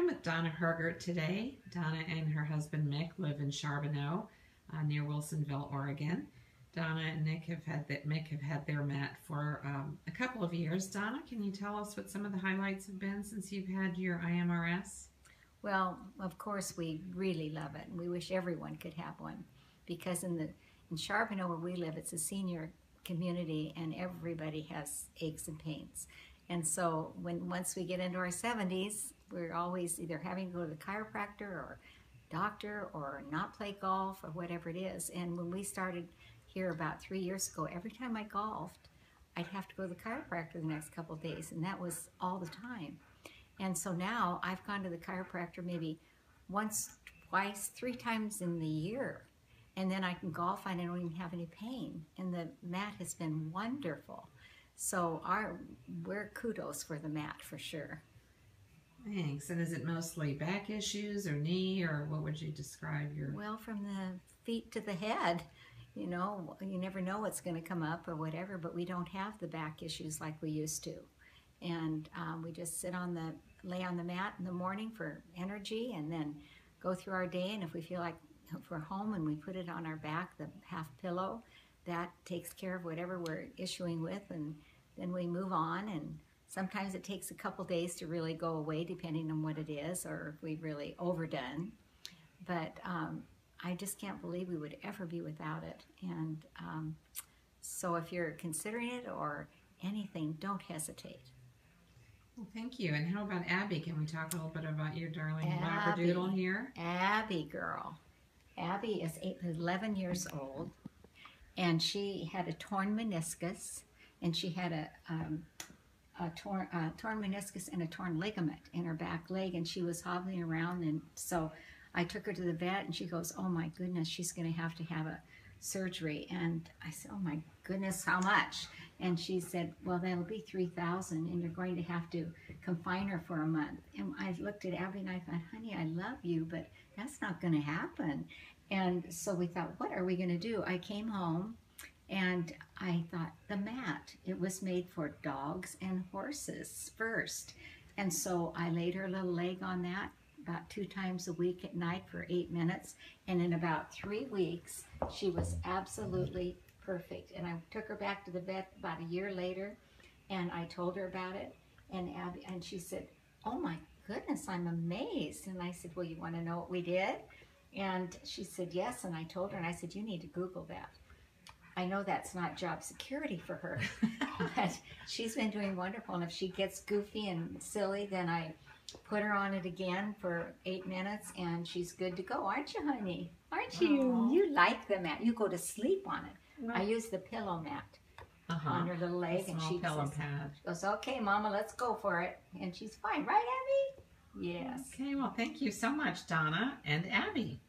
I'm with Donna Hergert today. Donna and her husband Mick live in Charbonneau, near Wilsonville, Oregon. Donna and Mick have had their mat for a couple of years. Donna, can you tell us what some of the highlights have been since you've had your iMRS? Well, of course, we really love it, and we wish everyone could have one, because in Charbonneau where we live, it's a senior community, and everybody has aches and pains. And so once we get into our 70s, we're always either having to go to the chiropractor or doctor or not play golf or whatever it is. And when we started here about 3 years ago, every time I golfed, I'd have to go to the chiropractor the next couple of days, and that was all the time. And so now I've gone to the chiropractor maybe once, twice, 3 times in the year. And then I can golf and I don't even have any pain. And the mat has been wonderful. So we're kudos for the mat for sure. Thanks. And is it mostly back issues or knee, or what would you describe your... Well, from the feet to the head. You know, you never know what's going to come up or whatever, but we don't have the back issues like we used to. And we just lay on the mat in the morning for energy, and then go through our day. And if we feel like we're home, and we put it on our back, the half pillow, that takes care of whatever we're issuing with, and then we move on. And sometimes it takes a couple days to really go away, depending on what it is, or if we've really overdone. But I just can't believe we would ever be without it. And so if you're considering it or anything, don't hesitate. Well, thank you. And how about Abby? Can we talk a little bit about your darling Labradoodle here? Abby girl. Abby is 11 years old, and she had a torn meniscus, and she had a torn meniscus and a torn ligament in her back leg, and she was hobbling around. And so I took her to the vet, and she goes, "Oh my goodness, she's going to have a surgery." And I said, "Oh my goodness, how much?" And she said, "Well, that'll be $3,000, and you're going to have to confine her for a month." And I looked at Abby and I thought, "Honey, I love you, but that's not going to happen." And so we thought, what are we going to do? I came home and I thought, the mat, it was made for dogs and horses first. And so I laid her little leg on that about 2 times a week at night for 8 minutes. And in about 3 weeks, she was absolutely perfect. And I took her back to the vet about a year later, and I told her about it. And she said, "Oh my goodness, I'm amazed." And I said, "Well, you want to know what we did?" And she said, "Yes." And I told her, and I said, "You need to Google that." I know that's not job security for her, but she's been doing wonderful. And if she gets goofy and silly, then I put her on it again for 8 minutes, and she's good to go. Aren't you, honey? Aren't you? Aww. You like the mat. You go to sleep on it. Right. I use the pillow mat on her little leg, and she goes, "Okay, Mama, let's go for it." And she's fine. Right, Abby? Yes. Okay, well, thank you so much, Donna and Abby.